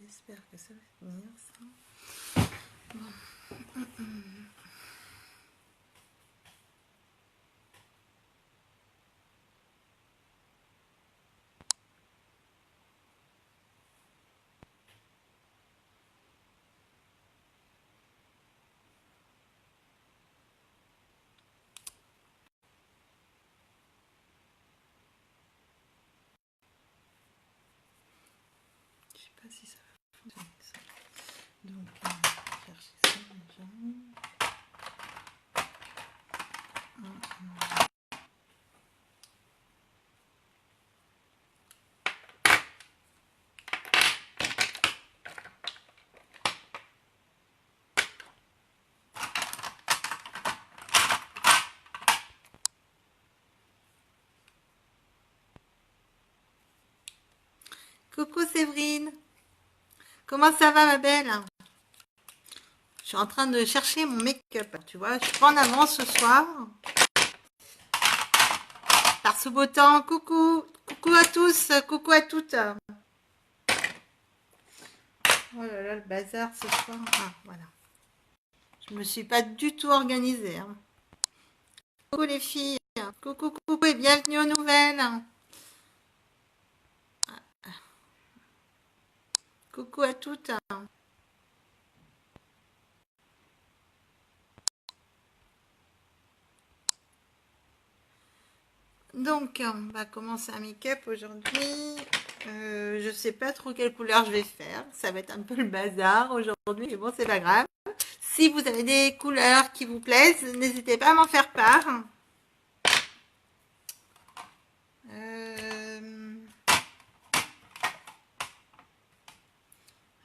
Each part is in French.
J'espère que ça va venir, ça. Bon. Je sais pas si ça va fonctionner, ça. Donc, on va chercher ça déjà. Coucou Séverine, comment ça va ma belle? Je suis en train de chercher mon make-up, tu vois, je suis pas en avance ce soir. Par ce beau temps, coucou, coucou à tous, coucou à toutes. Oh là là, le bazar ce soir. Ah, voilà. Je me suis pas du tout organisée. Hein. Coucou les filles, coucou, coucou et bienvenue aux nouvelles. Coucou à toutes. Donc, on va commencer un make-up aujourd'hui. Je sais pas trop quelle couleur je vais faire. Ça va être un peu le bazar aujourd'hui, mais bon, c'est pas grave. Si vous avez des couleurs qui vous plaisent, n'hésitez pas à m'en faire part.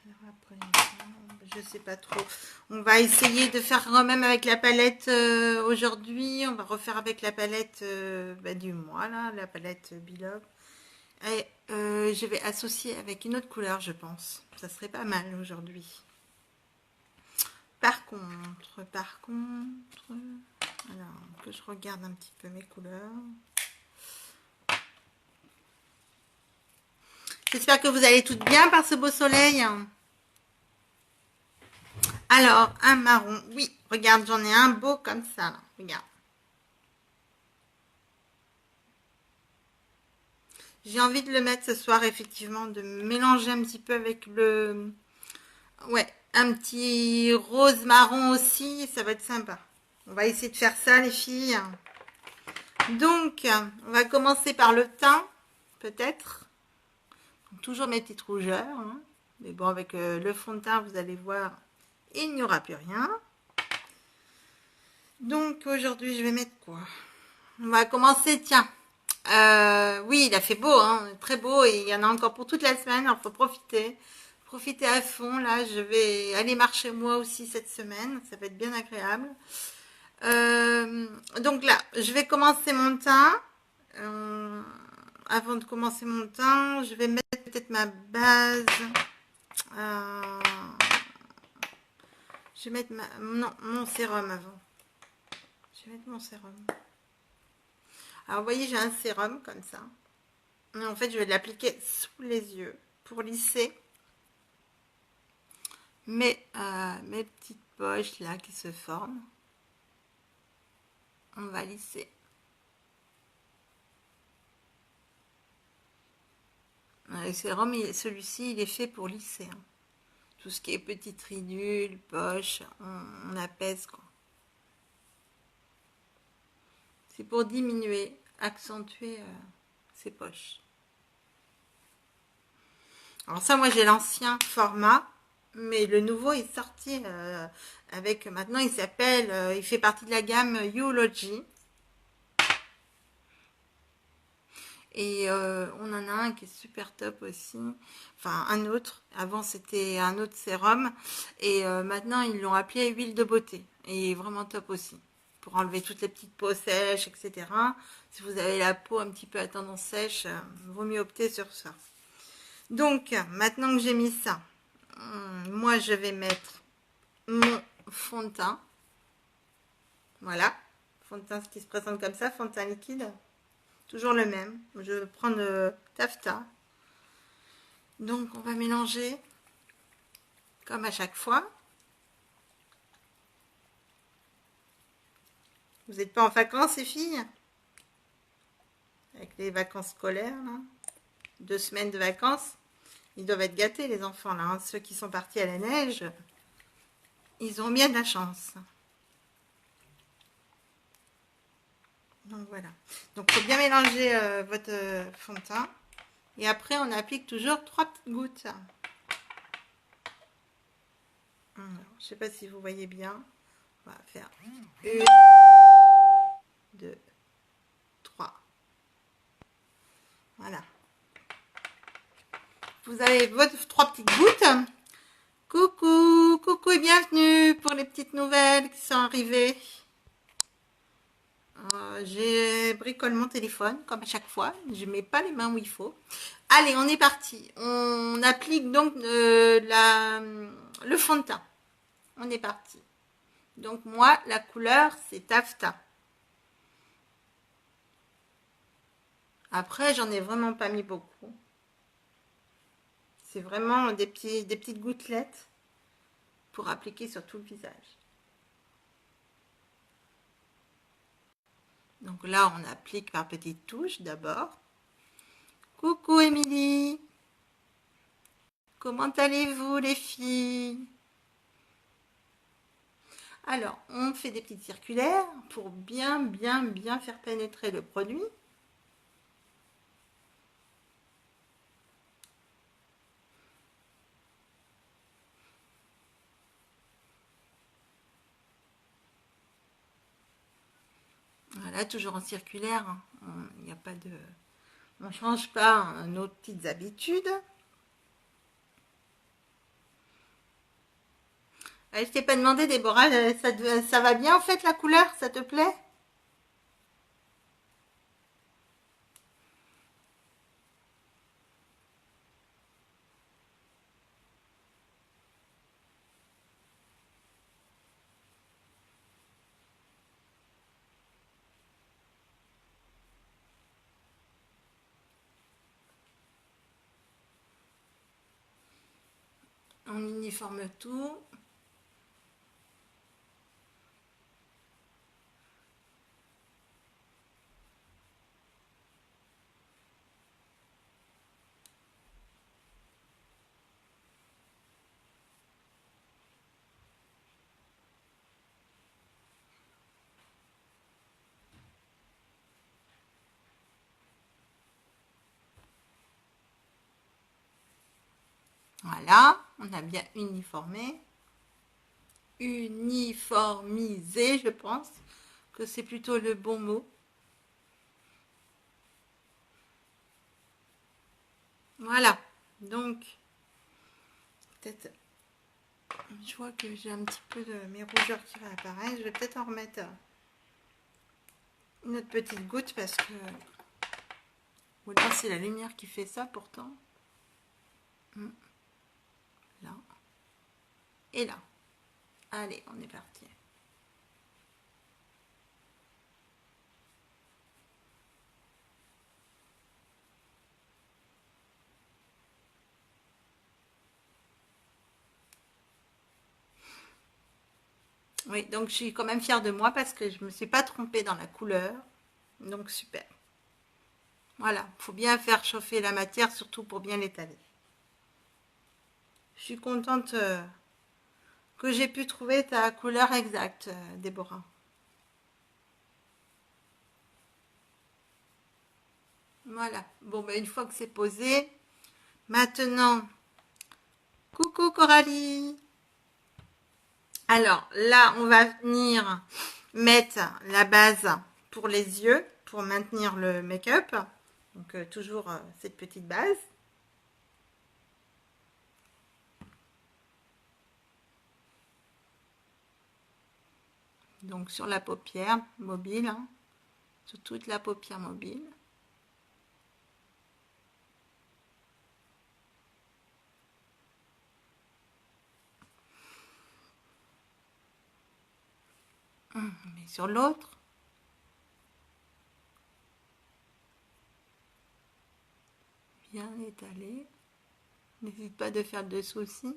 Alors après, je sais pas trop. On va essayer de faire quand même avec la palette aujourd'hui. On va refaire avec la palette du mois, là, la palette Bilog. Et je vais associer avec une autre couleur, je pense. Ça serait pas mal aujourd'hui. Par contre, alors que je regarde un petit peu mes couleurs. J'espère que vous allez toutes bien par ce beau soleil. Alors, un marron. Oui, regarde, j'en ai un beau comme ça. Là. Regarde. J'ai envie de le mettre ce soir, effectivement, de mélanger un petit peu avec le... Ouais, un petit rose marron aussi, ça va être sympa. On va essayer de faire ça, les filles. Donc, on va commencer par le teint, peut-être. Toujours mes petites rougeurs. Hein. Mais bon, avec le fond de teint, vous allez voir, il n'y aura plus rien. Donc, aujourd'hui, je vais mettre quoi? On va commencer, tiens. Oui, il a fait beau, hein, très beau. Et il y en a encore pour toute la semaine, alors il faut profiter. Profiter à fond, là. Je vais aller marcher moi aussi cette semaine. Ça va être bien agréable. Donc là, je vais commencer mon teint. Avant de commencer mon teint, je vais mettre peut-être ma base. Je vais mettre mon sérum avant. Je vais mettre mon sérum. Alors, vous voyez, j'ai un sérum comme ça. Et en fait, je vais l'appliquer sous les yeux pour lisser mes petites poches là qui se forment. On va lisser. Le sérum, celui-ci, il est fait pour lisser. Hein. Tout ce qui est petites ridules, poches, on apaise quoi. C'est pour diminuer, accentuer ces poches. Alors ça, moi, j'ai l'ancien format, mais le nouveau est sorti avec, maintenant, il s'appelle, il fait partie de la gamme Youlogy. Et on en a un qui est super top aussi. Enfin, un autre. Avant, c'était un autre sérum. Et maintenant, ils l'ont appelé huile de beauté. Et vraiment top aussi. Pour enlever toutes les petites peaux sèches, etc. Si vous avez la peau un petit peu à tendance sèche, vaut mieux opter sur ça. Donc, maintenant que j'ai mis ça, moi, je vais mettre mon fond de teint. Voilà. Fond de teint qui se présente comme ça, fond de teint liquide. Toujours le même. Je vais prendre Taffeta. Donc, on va mélanger. comme à chaque fois. Vous n'êtes pas en vacances, les filles? Avec les vacances scolaires, là. 2 semaines de vacances. Ils doivent être gâtés, les enfants, là, hein. Ceux qui sont partis à la neige, ils ont bien de la chance. Donc voilà. Donc il faut bien mélanger votre fond de teint. Et après, on applique toujours 3 petites gouttes. Alors, je ne sais pas si vous voyez bien. On va faire 1, 2, 3. Voilà. Vous avez votre 3 petites gouttes. Coucou, coucou et bienvenue pour les petites nouvelles qui sont arrivées. J'ai bricolé mon téléphone comme à chaque fois. Je mets pas les mains où il faut. Allez, on est parti. On applique donc le fond de teint. On est parti. Donc moi, la couleur, c'est taffetas. Après, j'en ai vraiment pas mis beaucoup. C'est vraiment des petites gouttelettes pour appliquer sur tout le visage. Donc là, on applique par petites touches d'abord. Coucou Émilie. Comment allez-vous les filles? Alors, on fait des petites circulaires pour bien faire pénétrer le produit. Voilà, toujours en circulaire. Il n'y a pas de... On ne change pas nos petites habitudes. Je t'ai pas demandé, Déborah, ça va bien en fait la couleur? Ça te plaît? On uniforme tout. Voilà, on a bien uniformé. Uniformisé, je pense que c'est plutôt le bon mot. Voilà, donc, peut-être, je vois que j'ai un petit peu de mes rougeurs qui réapparaissent. Je vais peut-être en remettre une autre petite goutte parce que, ou alors c'est la lumière qui fait ça pourtant. Là et là. Allez, on est parti. Oui, donc je suis quand même fière de moi parce que je ne me suis pas trompée dans la couleur. Donc super. Voilà, il faut bien faire chauffer la matière, surtout pour bien l'étaler. Je suis contente que j'ai pu trouver ta couleur exacte, Déborah. Voilà. Bon, ben, une fois que c'est posé, maintenant, coucou Coralie. Alors là, on va venir mettre la base pour les yeux, pour maintenir le make-up. Donc toujours cette petite base. Donc sur la paupière mobile, hein, sur toute la paupière mobile. Mais sur l'autre. Bien étalé. N'hésite pas de faire le dessous aussi.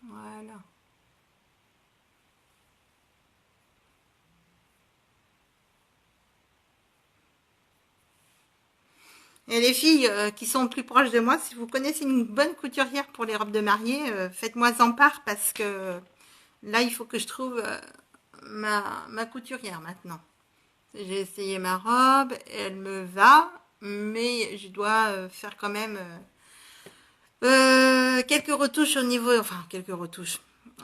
Voilà. Et les filles qui sont plus proches de moi, si vous connaissez une bonne couturière pour les robes de mariée, faites-moi en part parce que là, il faut que je trouve ma couturière maintenant. J'ai essayé ma robe, elle me va, mais je dois faire quand même quelques retouches au niveau, enfin quelques retouches,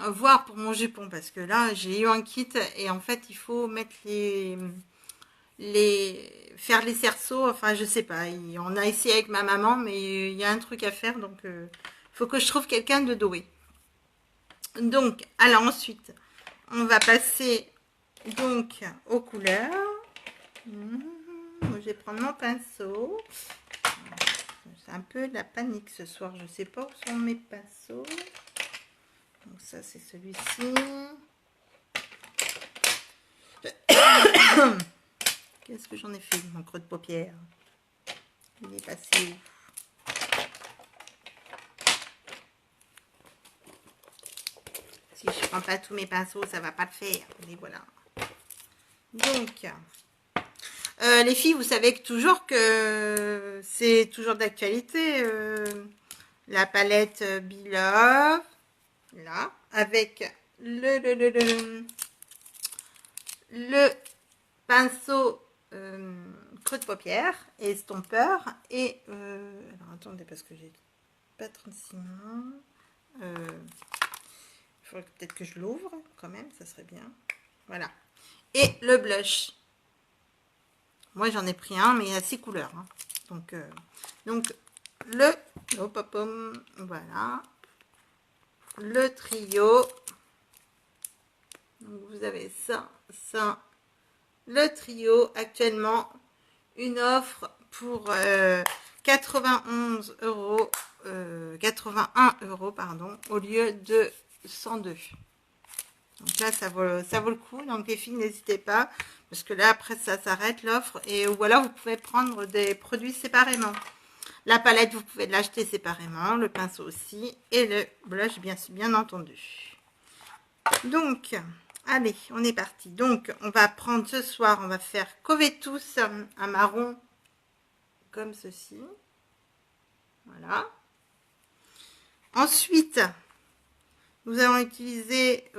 voir pour mon jupon parce que là j'ai eu un kit et en fait il faut mettre faire les cerceaux, enfin je sais pas, on a essayé avec ma maman mais il y a un truc à faire donc faut que je trouve quelqu'un de doué. Donc alors ensuite on va passer donc aux couleurs. Je vais prendre mon pinceau. C'est un peu la panique ce soir. Je sais pas où sont mes pinceaux. Donc ça c'est celui-ci. Qu'est-ce que j'en ai fait mon creux de paupière? Il est passé où? Si je prends pas tous mes pinceaux, ça va pas le faire. Mais voilà. Donc, les filles, vous savez que toujours que c'est toujours d'actualité. La palette Be Love, là, avec le pinceau creux de paupière et estompeur. Et, alors attendez, parce que j'ai pas 36 mains. Il faudrait peut-être que je l'ouvre quand même, ça serait bien. Voilà. Et le blush. Moi j'en ai pris un, mais il y a 6 couleurs. Hein. Donc le hop, hop, hop, voilà. Le trio. Donc vous avez ça. Le trio, actuellement, une offre pour 91 euros, 81 euros, pardon, au lieu de 102. Donc là, ça vaut le coup. Donc les filles, n'hésitez pas, parce que là, après, ça s'arrête l'offre. Et voilà, vous pouvez prendre des produits séparément. La palette, vous pouvez l'acheter séparément, le pinceau aussi, et le blush, bien entendu. Donc, allez, on est parti. Donc, on va prendre ce soir, on va faire Covetus, un marron comme ceci. Voilà. Ensuite, nous allons utiliser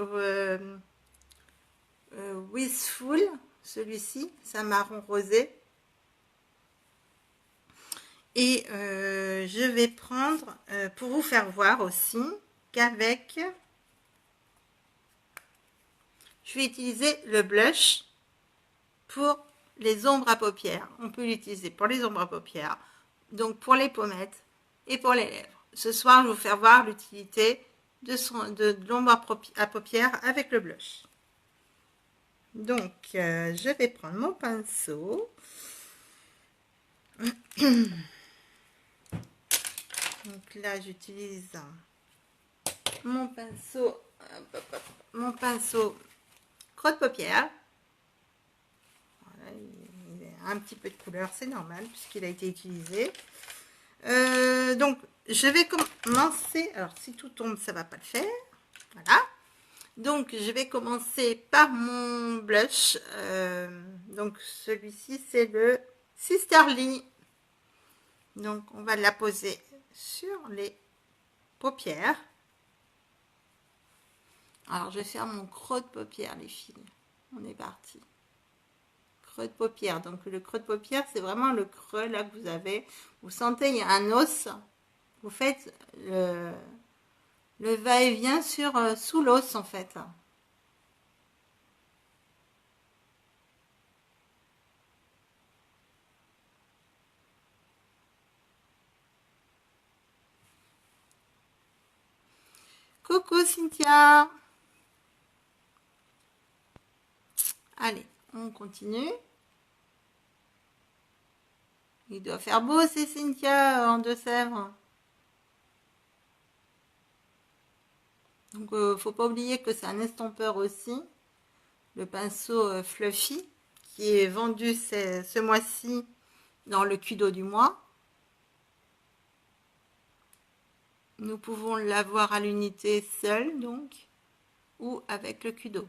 Wishful, celui-ci, c'est un marron rosé. Et je vais prendre, pour vous faire voir aussi, qu'avec, je vais utiliser le blush pour les ombres à paupières. On peut l'utiliser pour les ombres à paupières, donc pour les pommettes et pour les lèvres. Ce soir, je vais vous faire voir l'utilité de l'ombre à paupières avec le blush. Donc, je vais prendre mon pinceau. Donc là, j'utilise mon pinceau, creux de paupière. Voilà, il a un petit peu de couleur, c'est normal puisqu'il a été utilisé. Donc, je vais commencer. Alors, si tout tombe, ça va pas le faire. Voilà. Donc, je vais commencer par mon blush. Donc, celui-ci, c'est le Sisterly. Donc, on va la poser sur les paupières. Alors, je vais faire mon creux de paupière, les filles. On est parti. Creux de paupière. Donc, le creux de paupière, c'est vraiment le creux là que vous avez. Vous sentez, il y a un os. Vous faites le va-et-vient sous l'os, en fait. Coucou Cynthia. Allez, on continue. Il doit faire beau, c'est Cynthia en Deux-Sèvres. Donc, faut pas oublier que c'est un estompeur aussi. Le pinceau Fluffy qui est vendu ce mois-ci dans le Cudo du mois. Nous pouvons l'avoir à l'unité seul, donc, ou avec le Kudo.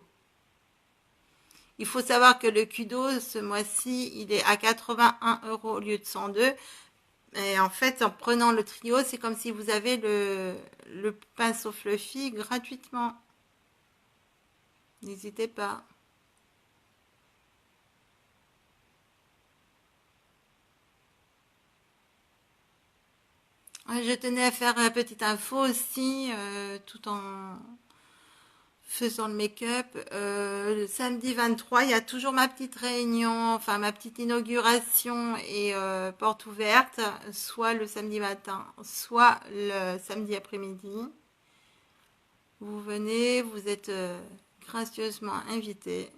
Il faut savoir que le Kudo, ce mois-ci, il est à 81 € au lieu de 102. Et en fait, en prenant le trio, c'est comme si vous avez le pinceau fluffy gratuitement. N'hésitez pas. Ouais, je tenais à faire une petite info aussi, tout en faisant le make-up. Le samedi 23, il y a toujours ma petite réunion, enfin ma petite inauguration et porte ouverte, soit le samedi matin, soit le samedi après-midi. Vous venez, vous êtes gracieusement invité.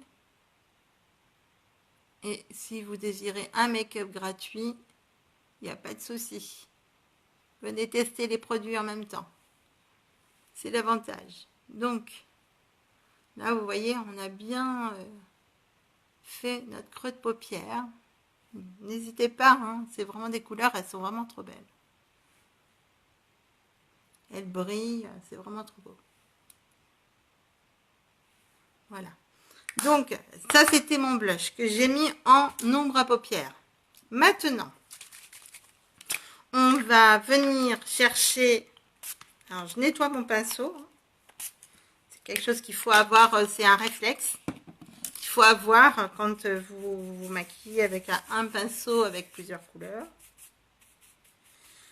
Et si vous désirez un make-up gratuit, il n'y a pas de souci. Venez tester les produits en même temps. C'est l'avantage. Donc, là, vous voyez, on a bien fait notre creux de paupière. N'hésitez pas, hein, c'est vraiment des couleurs, elles sont vraiment trop belles. Elles brillent, c'est vraiment trop beau. Voilà. Donc, ça, c'était mon blush que j'ai mis en ombre à paupières. Maintenant, on va venir chercher... Alors, je nettoie mon pinceau. C'est quelque chose qu'il faut avoir, c'est un réflexe. Il faut avoir quand vous vous maquillez avec un pinceau avec plusieurs couleurs.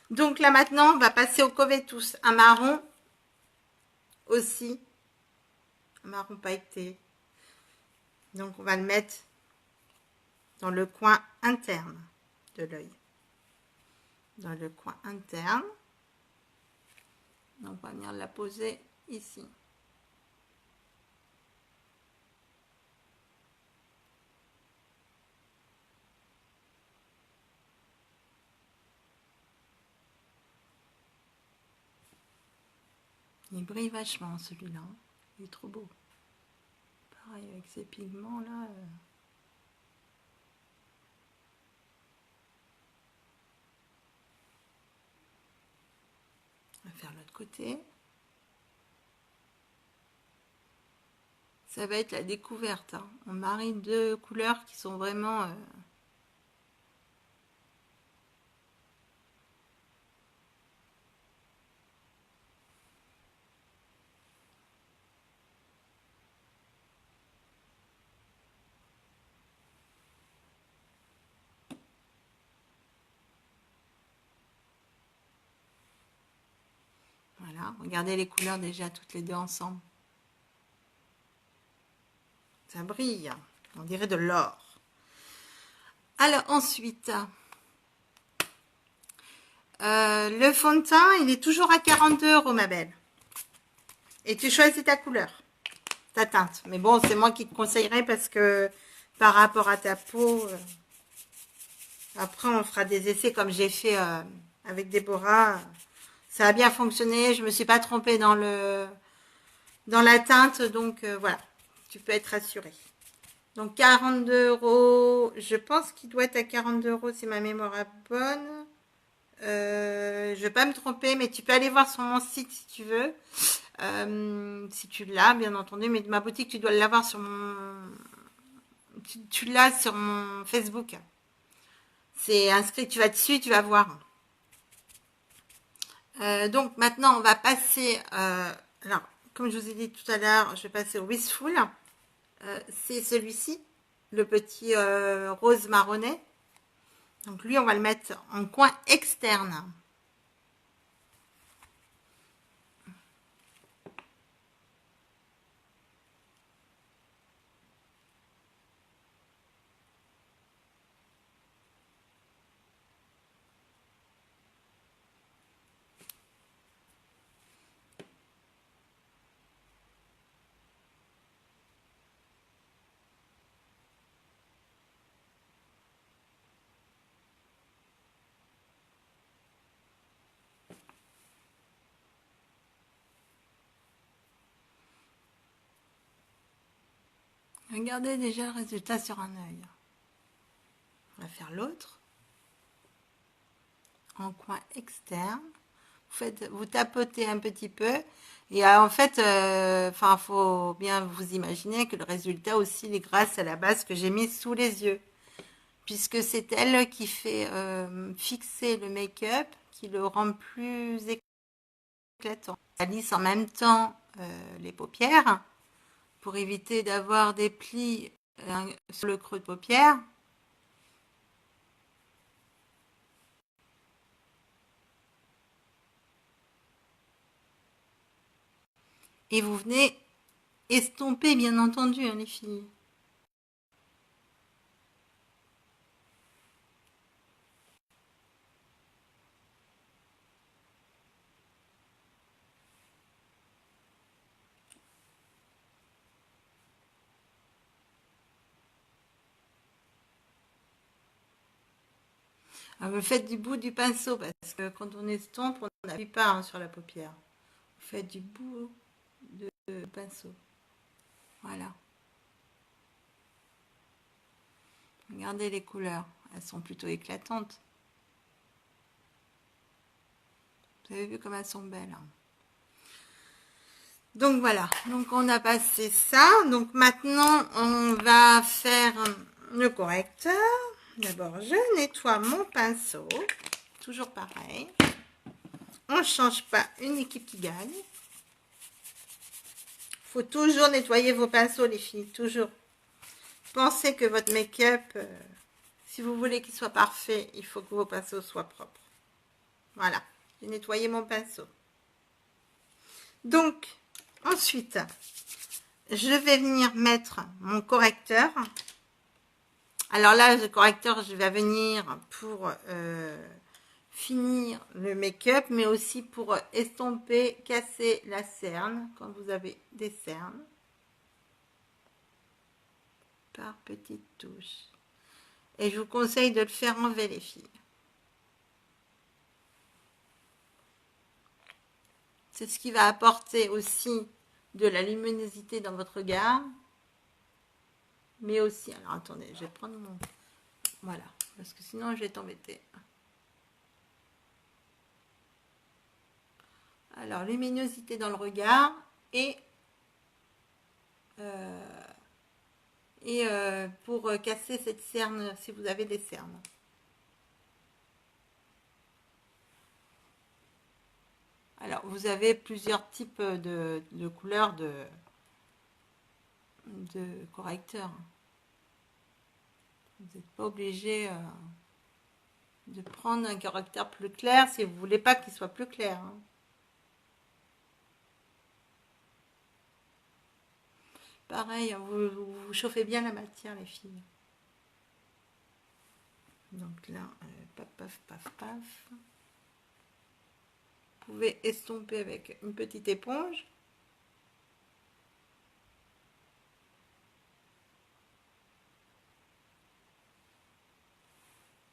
Donc là, maintenant, on va passer au Covetous. Un marron aussi. Un marron pailleté. Donc, on va le mettre dans le coin interne de l'œil. Dans le coin interne. Donc, on va venir la poser ici. Il brille vachement celui-là. Il est trop beau. Pareil avec ces pigments là. On va faire l'autre côté. Ça va être la découverte. Hein. On marie deux couleurs qui sont vraiment... Voilà, regardez les couleurs déjà toutes les deux ensemble. Ça brille, on dirait de l'or. Alors ensuite, le fond de teint, il est toujours à 42 € ma belle. Et tu choisis ta couleur, ta teinte. Mais bon, c'est moi qui te conseillerais parce que par rapport à ta peau, après on fera des essais comme j'ai fait avec Déborah. Ça a bien fonctionné, je ne me suis pas trompée dans la teinte, donc voilà, tu peux être rassuré. Donc 42 €, je pense qu'il doit être à 42 € si ma mémoire est bonne. Je ne vais pas me tromper, mais tu peux aller voir sur mon site si tu veux. Si tu l'as, bien entendu, mais de ma boutique, tu dois l'avoir sur mon... Tu l'as sur mon Facebook. C'est inscrit, tu vas dessus, tu vas voir. Donc maintenant, on va passer... alors, comme je vous ai dit tout à l'heure, je vais passer au Wistful. C'est celui-ci, le petit rose marronné. Donc lui, on va le mettre en coin externe. Regardez déjà le résultat sur un œil. On va faire l'autre. En coin externe. vous tapotez un petit peu. Et en fait, enfin, faut bien vous imaginer que le résultat aussi il est grâce à la base que j'ai mise sous les yeux. Puisque c'est elle qui fait fixer le make-up, qui le rend plus éclatant. Ça lisse en même temps les paupières pour éviter d'avoir des plis sur le creux de paupière. Et vous venez estomper, bien entendu, hein, les filles. Vous faites du bout du pinceau, parce que quand on estompe, on n'appuie pas hein, sur la paupière. Vous faites du bout de pinceau. Voilà. Regardez les couleurs. Elles sont plutôt éclatantes. Vous avez vu comme elles sont belles. Hein. Donc voilà. Donc on a passé ça. Donc maintenant, on va faire le correcteur. D'abord, je nettoie mon pinceau. Toujours pareil. On ne change pas une équipe qui gagne. Il faut toujours nettoyer vos pinceaux, les filles. Toujours. Pensez que votre make-up, si vous voulez qu'il soit parfait, il faut que vos pinceaux soient propres. Voilà. J'ai nettoyé mon pinceau. Donc, ensuite, je vais venir mettre mon correcteur. Alors là, le correcteur, je vais venir pour finir le make-up, mais aussi pour estomper, casser la cerne, quand vous avez des cernes, par petites touches. Et je vous conseille de le faire en V, les filles. C'est ce qui va apporter aussi de la luminosité dans votre regard. Mais aussi, alors attendez, je vais prendre mon... Voilà, parce que sinon je vais t'embêter. Alors, luminosité dans le regard et pour casser cette cerne, si vous avez des cernes. Alors, vous avez plusieurs types de couleurs de correcteurs. Vous n'êtes pas obligé de prendre un correcteur plus clair si vous ne voulez pas qu'il soit plus clair. Hein. Pareil, vous chauffez bien la matière, les filles. Donc là, paf, paf, paf, paf. Vous pouvez estomper avec une petite éponge.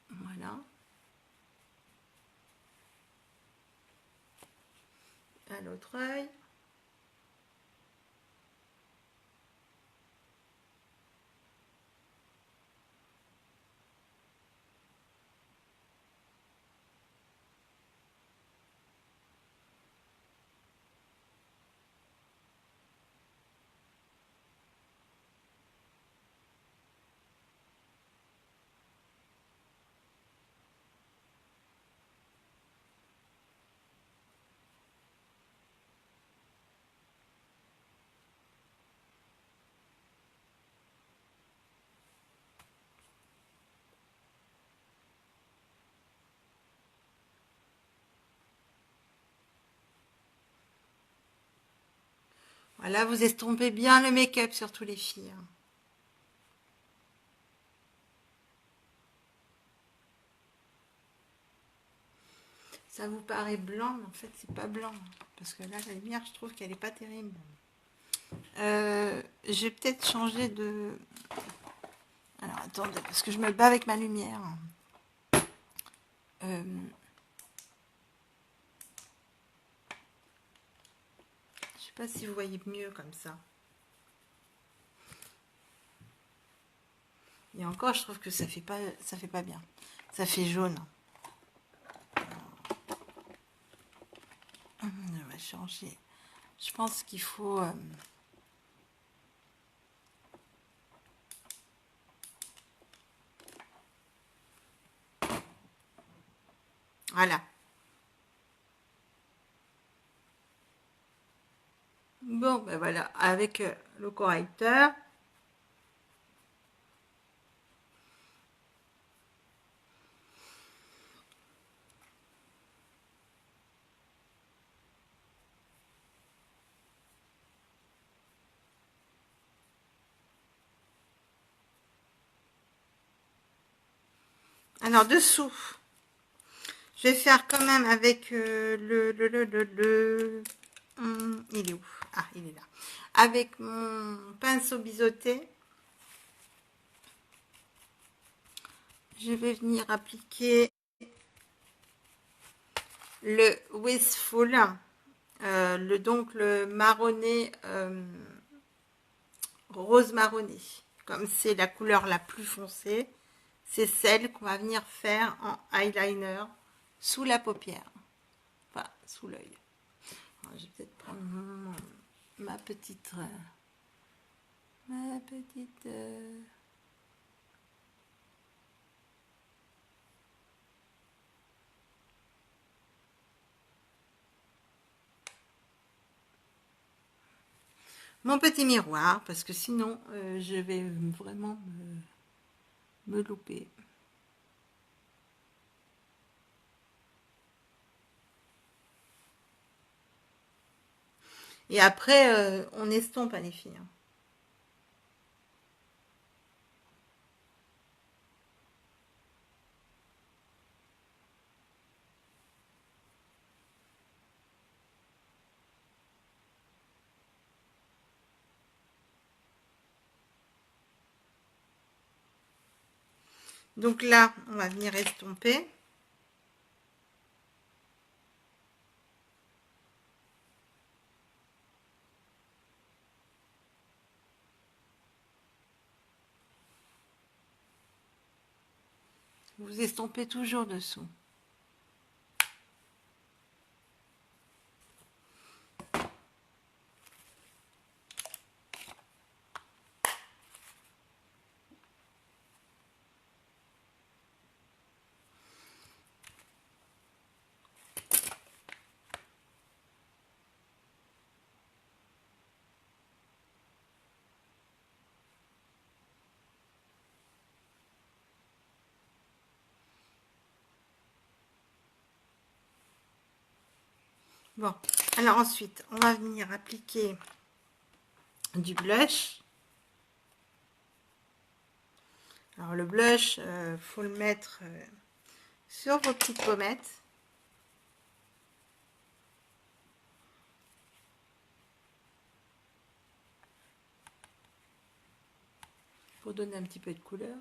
Voilà. À l'autre œil. Voilà, vous estompez bien le make-up, surtout les filles. Ça vous paraît blanc, mais en fait, c'est pas blanc. Parce que là, la lumière, je trouve qu'elle est pas terrible. Je vais peut-être changer de... Alors, attendez, parce que je me bats avec ma lumière. Je sais pas si vous voyez mieux comme ça. Et encore, je trouve que ça fait pas bien. Ça fait jaune. changer. Je pense qu'il faut... voilà. Bon, ben voilà, avec le correcteur. Alors, dessous, je vais faire quand même avec il est où? Ah, il est là. Avec mon pinceau biseauté, je vais venir appliquer le Wistful, donc le marronné, rose marronné. Comme c'est la couleur la plus foncée, c'est celle qu'on va venir faire en eyeliner sous la paupière, enfin sous l'œil. Je vais peut-être prendre ma petite mon petit miroir, parce que sinon je vais vraiment me louper. Et après, on estompe, les filles. Donc là, on va venir estomper. Vous estompez toujours dessous. Bon, alors ensuite, on va venir appliquer du blush. Alors le blush, faut le mettre sur vos petites pommettes. Pour donner un petit peu de couleur.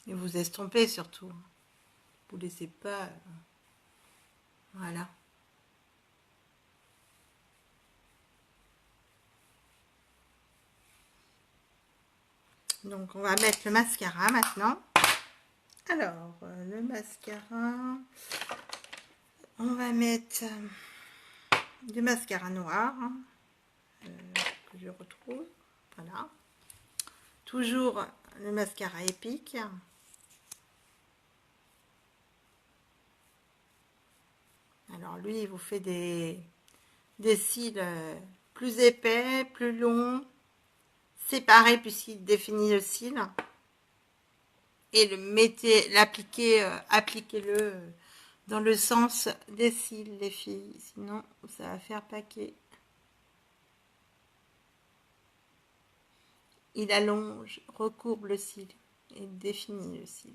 Et vous estompez surtout. Vous laissez pas... voilà. Donc, on va mettre le mascara maintenant. Alors, le mascara... On va mettre du mascara noir. Que je retrouve. Voilà. Toujours le mascara épique. Alors, lui, il vous fait des cils plus épais, plus longs, séparés puisqu'il définit le cil. Et appliquez-le dans le sens des cils, les filles. Sinon, ça va faire paquet. Il allonge, recourbe le cil et définit le cil.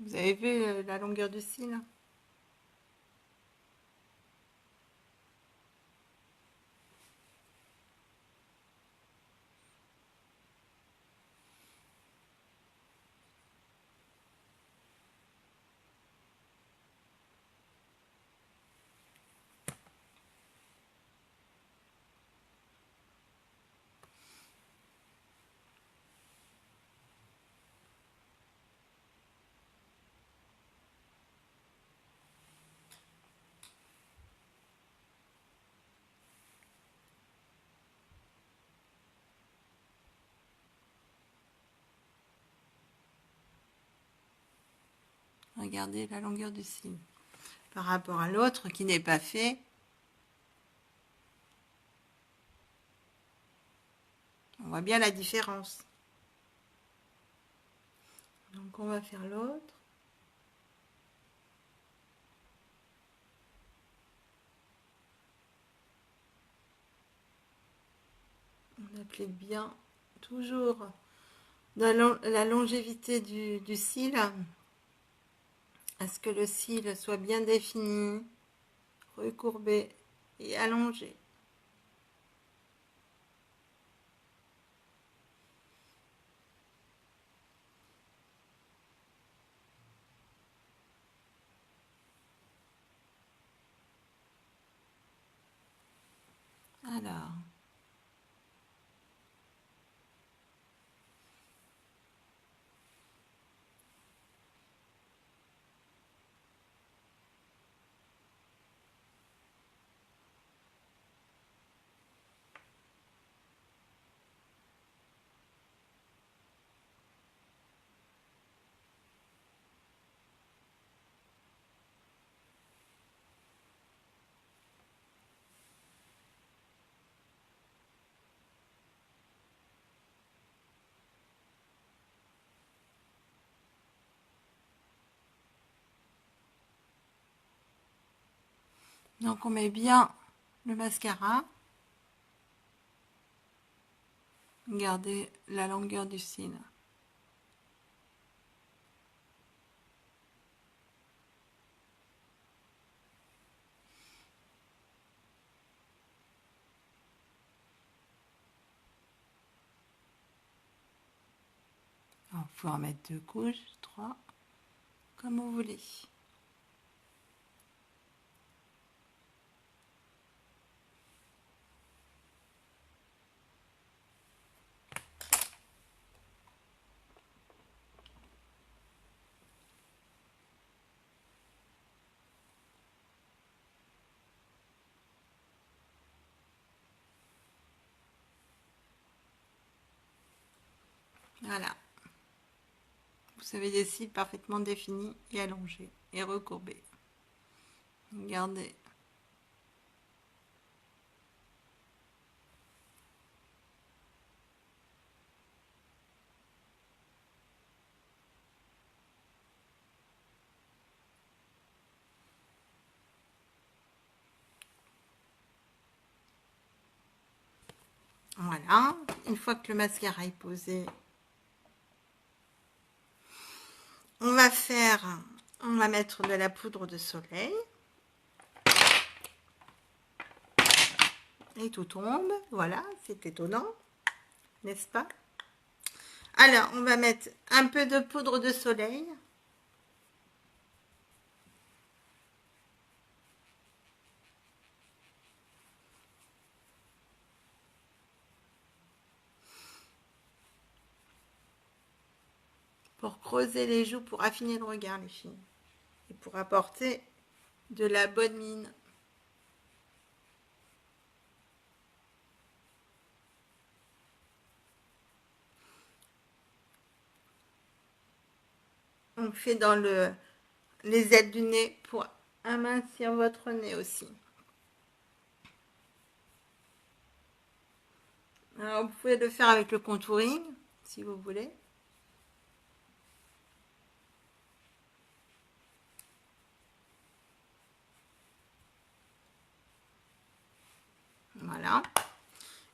Vous avez vu la longueur du cil? Regardez la longueur du cil. Par rapport à l'autre qui n'est pas fait, on voit bien la différence. Donc on va faire l'autre. On applique bien toujours la longévité du cil, à ce que le cil soit bien défini, recourbé et allongé. Alors, donc on met bien le mascara. Regardez la longueur du cil. Vous pouvez en mettre 2 couches, 3, comme vous voulez. Voilà. Vous avez des cils parfaitement définis et allongés et recourbés. Regardez. Voilà. Une fois que le mascara est posé, on va mettre de la poudre de soleil. Et tout tombe. Voilà, c'est étonnant, n'est-ce pas? Alors, on va mettre un peu de poudre de soleil. Pour creuser les joues, pour affiner le regard, les filles. Et pour apporter de la bonne mine. On fait dans les ailes du nez pour amincir votre nez aussi. Alors, vous pouvez le faire avec le contouring, si vous voulez. Voilà.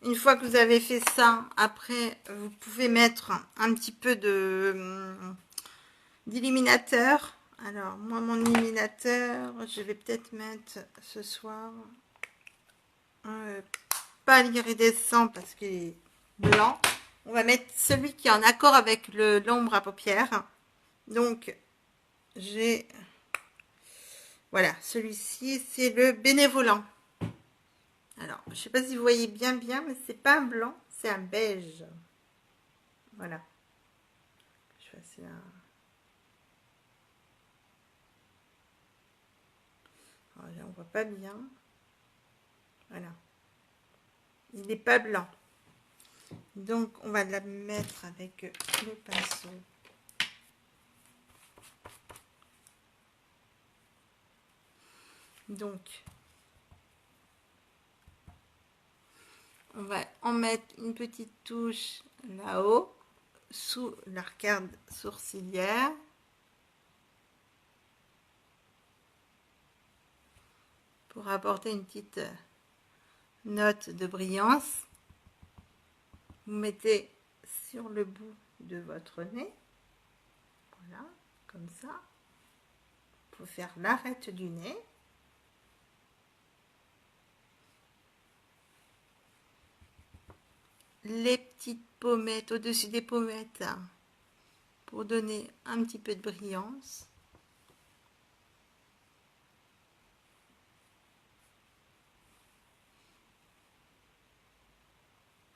Une fois que vous avez fait ça, après, vous pouvez mettre un petit peu d'illuminateur. Alors, moi, mon illuminateur, je vais peut-être mettre ce soir un pas l'iridescent parce qu'il est blanc. On va mettre celui qui est en accord avec l'ombre à paupières. Donc, j'ai... Voilà, celui-ci, c'est le bénévolant. Alors, je ne sais pas si vous voyez bien, mais c'est pas un blanc, c'est un beige. Voilà. Je vais essayer un... Alors, là, on voit pas bien. Voilà. Il n'est pas blanc. Donc, on va la mettre avec le pinceau. Donc, on va en mettre une petite touche là-haut, sous l'arcade sourcilière. Pour apporter une petite note de brillance. Vous mettez sur le bout de votre nez. Voilà, comme ça. Pour faire l'arête du nez. Les petites pommettes au-dessus des pommettes pour donner un petit peu de brillance.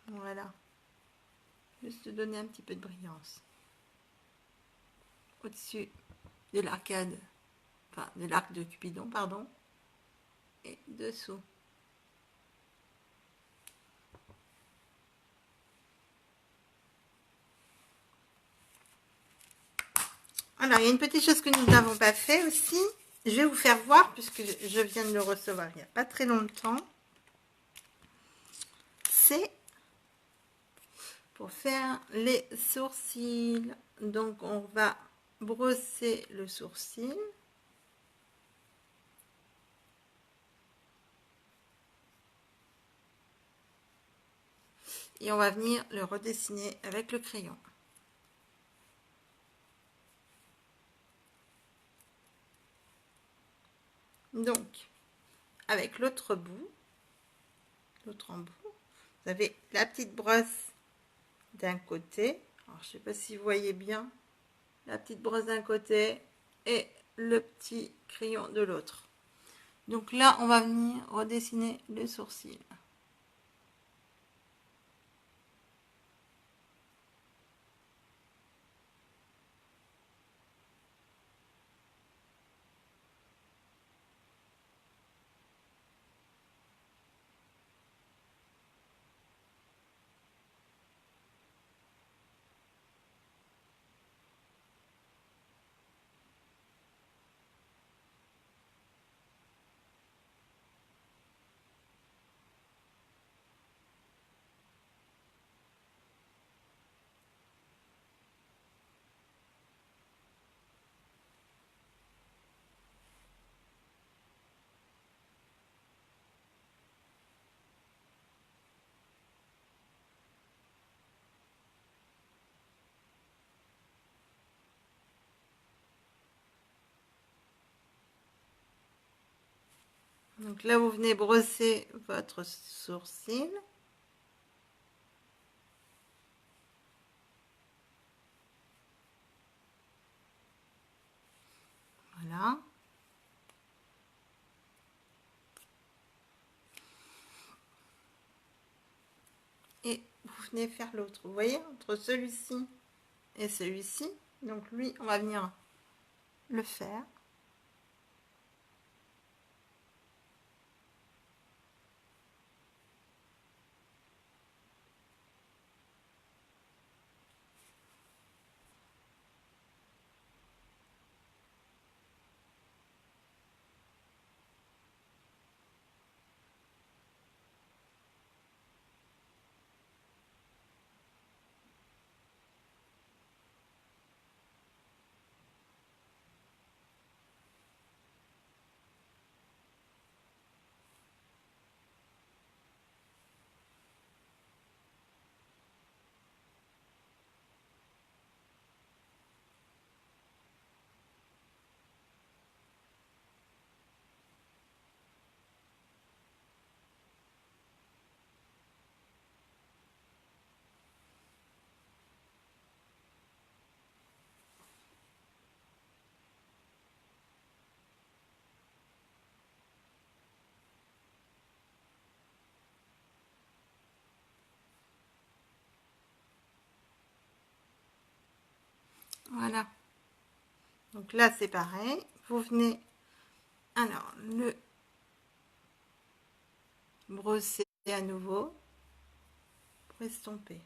Voilà. Juste donner un petit peu de brillance. Au-dessus de l'arcade, enfin de l'arc de Cupidon, pardon. Et dessous. Alors, il y a une petite chose que nous n'avons pas fait aussi. Je vais vous faire voir, puisque je viens de le recevoir il n'y a pas très longtemps. C'est pour faire les sourcils. Donc, on va brosser le sourcil. Et on va venir le redessiner avec le crayon. Donc, avec l'autre bout, l'autre embout, vous avez la petite brosse d'un côté. Alors, je ne sais pas si vous voyez bien. La petite brosse d'un côté et le petit crayon de l'autre. Donc là, on va venir redessiner le sourcil. Donc là, vous venez brosser votre sourcil. Voilà. Et vous venez faire l'autre. Vous voyez, entre celui-ci et celui-ci. Donc lui, on va venir le faire. Donc là, c'est pareil. Vous venez, alors, le brosser à nouveau pour estomper.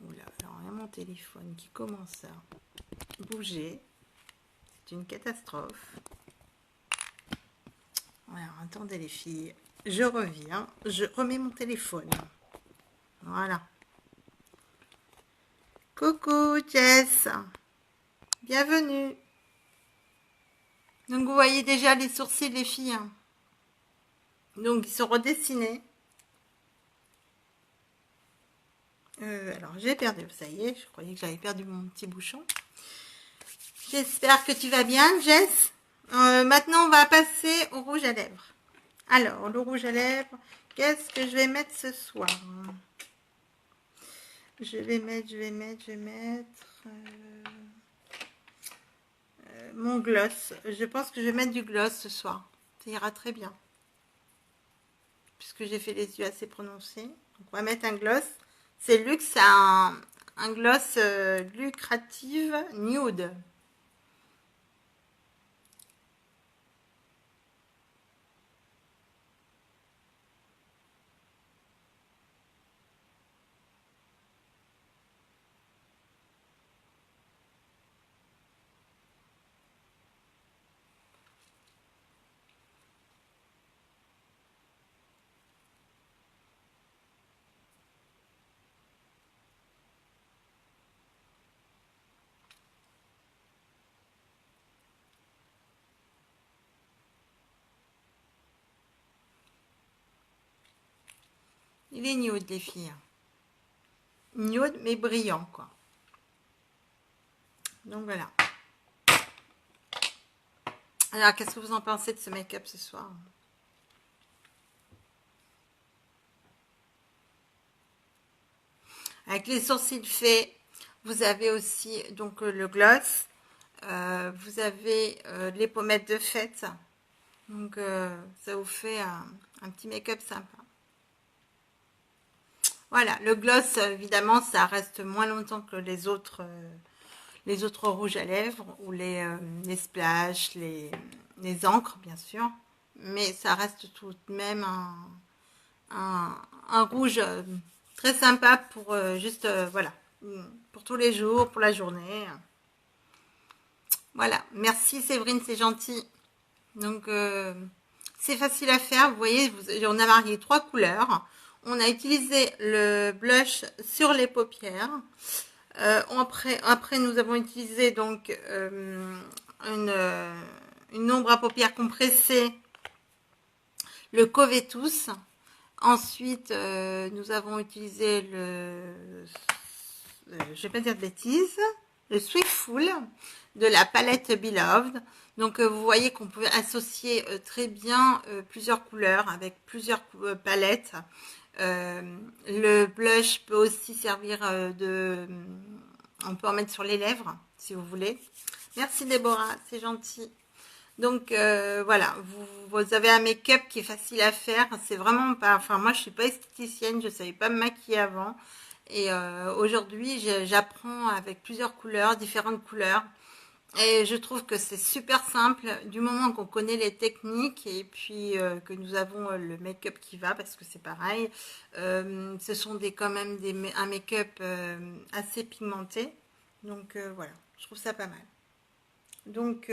Oula, alors il y a mon téléphone qui commence à bouger. C'est une catastrophe. Alors, attendez les filles. Je reviens. Je remets mon téléphone. Voilà. Coucou Jess. Bienvenue. Donc vous voyez déjà les sourcils les filles. Donc ils sont redessinés. Alors j'ai perdu, ça y est, je croyais que j'avais perdu mon petit bouchon. J'espère que tu vas bien Jess. Maintenant on va passer au rouge à lèvres. Alors le rouge à lèvres, qu'est-ce que je vais mettre ce soir? Je vais mettre mon gloss. Je pense que je vais mettre du gloss ce soir. Ça ira très bien. Puisque j'ai fait les yeux assez prononcés. Donc on va mettre un gloss. C'est luxe, c'est un gloss lucrative nude. Il est nude les filles. Nude mais brillant quoi. Donc voilà. Alors qu'est-ce que vous en pensez de ce make-up ce soir? Avec les sourcils faits, vous avez aussi donc le gloss. Vous avez les pommettes de fête. Donc ça vous fait un petit make-up sympa. Voilà, le gloss, évidemment, ça reste moins longtemps que les autres rouges à lèvres ou les splash, les encres, bien sûr. Mais ça reste tout de même un rouge très sympa pour juste, voilà, pour tous les jours, pour la journée. Voilà, merci Séverine, c'est gentil. Donc, c'est facile à faire. Vous voyez, on a marié 3 couleurs. On a utilisé le blush sur les paupières. Après, nous avons utilisé donc une ombre à paupières compressée, le Covetus. Ensuite, nous avons utilisé je vais pas dire de bêtises, le Swiftful de la palette Beloved. Donc vous voyez qu'on peut associer très bien plusieurs couleurs avec plusieurs palettes. Le blush peut aussi servir on peut en mettre sur les lèvres si vous voulez. Merci Déborah, c'est gentil. Donc voilà, vous avez un make-up qui est facile à faire. C'est vraiment pas. Enfin, moi je suis pas esthéticienne, je savais pas me maquiller avant. Et aujourd'hui, j'apprends avec plusieurs couleurs, différentes couleurs. Et je trouve que c'est super simple du moment qu'on connaît les techniques et puis que nous avons le make-up qui va parce que c'est pareil. Ce sont quand même un make-up assez pigmenté. Donc voilà, je trouve ça pas mal. Donc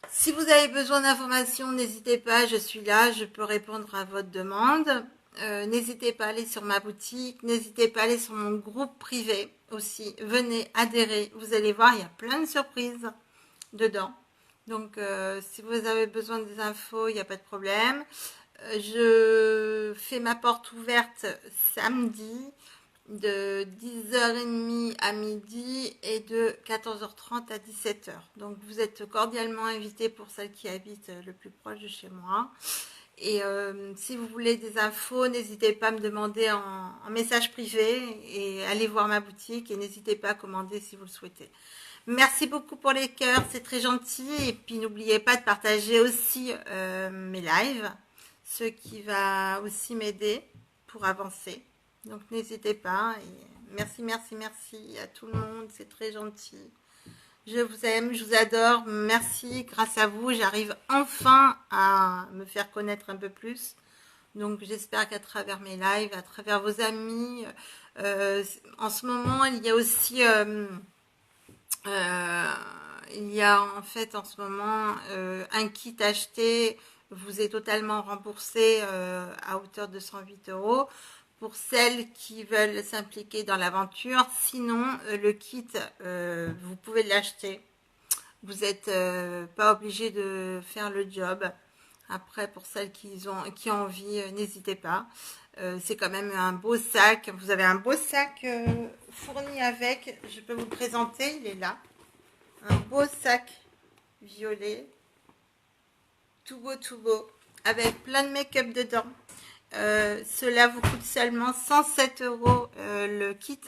si vous avez besoin d'informations, n'hésitez pas, je suis là, je peux répondre à votre demande. N'hésitez pas à aller sur ma boutique, n'hésitez pas à aller sur mon groupe privé aussi. Venez adhérer, vous allez voir, il y a plein de surprises dedans. Donc, si vous avez besoin des infos, il n'y a pas de problème. Je fais ma porte ouverte samedi de 10h30 à midi et de 14h30 à 17h. Donc, vous êtes cordialement invités pour celles qui habitent le plus proche de chez moi. Et si vous voulez des infos, n'hésitez pas à me demander en message privé et allez voir ma boutique et n'hésitez pas à commander si vous le souhaitez. Merci beaucoup pour les cœurs, c'est très gentil. Et puis n'oubliez pas de partager aussi mes lives, ce qui va aussi m'aider pour avancer. Donc n'hésitez pas. Et merci, merci, merci à tout le monde. C'est très gentil. Je vous aime, je vous adore. Merci. Grâce à vous, j'arrive enfin à me faire connaître un peu plus. Donc j'espère qu'à travers mes lives, à travers vos amis, euh, en ce moment, il y a aussi... Euh, il y a en fait en ce moment un kit acheté vous est totalement remboursé à hauteur de 108 euros pour celles qui veulent s'impliquer dans l'aventure. Sinon, le kit, vous pouvez l'acheter. Vous n'êtes pas obligé de faire le job. Après, pour celles qui ont envie, n'hésitez pas. C'est quand même un beau sac. Vous avez un beau sac fourni avec. Je peux vous le présenter, il est là. Un beau sac violet, tout beau, avec plein de make-up dedans. Cela vous coûte seulement 107 euros le kit,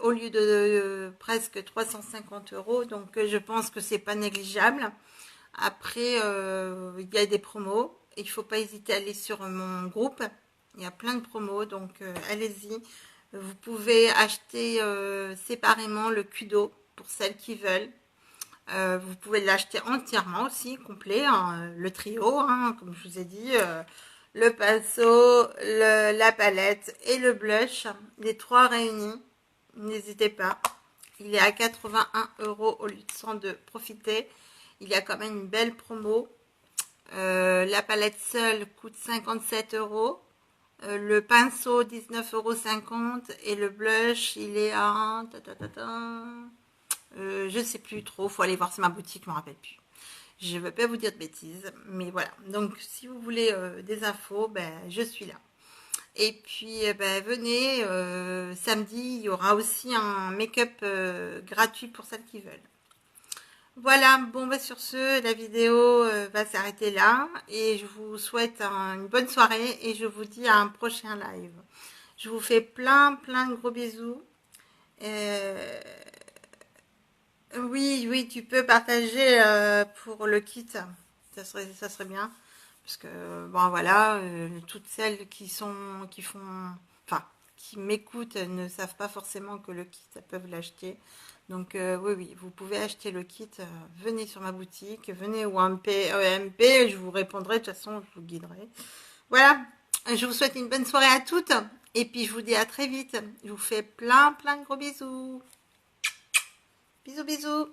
au lieu de presque 350 euros. Donc je pense que c'est pas négligeable. Après, il y a des promos. Il ne faut pas hésiter à aller sur mon groupe. Il y a plein de promos, donc allez-y. Vous pouvez acheter séparément le Kudo pour celles qui veulent. Vous pouvez l'acheter entièrement aussi, complet, hein, le trio, hein, comme je vous ai dit, le pinceau, la palette et le blush, les trois réunis. N'hésitez pas. Il est à 81 euros au lieu de 102. Profitez. Il y a quand même une belle promo. La palette seule coûte 57 euros. Le pinceau 19,50 € et le blush il est à je sais plus trop, faut aller voir sur ma boutique, je me rappelle plus. Je ne veux pas vous dire de bêtises, mais voilà. Donc si vous voulez des infos, ben, je suis là. Et puis ben, venez, samedi, il y aura aussi un make-up gratuit pour celles qui veulent. Voilà, bon ben sur ce, la vidéo va s'arrêter là. Et je vous souhaite une bonne soirée et je vous dis à un prochain live. Je vous fais plein de gros bisous. Euh, Oui, oui, tu peux partager pour le kit. Ça serait bien. Parce que, bon, voilà, toutes celles qui font, enfin, qui m'écoutent ne savent pas forcément que le kit, elles peuvent l'acheter. Donc, oui, oui, vous pouvez acheter le kit. Venez sur ma boutique, venez au MP, je vous répondrai. De toute façon, je vous guiderai. Voilà, je vous souhaite une bonne soirée à toutes. Et puis, je vous dis à très vite. Je vous fais plein de gros bisous. Bisous, bisous.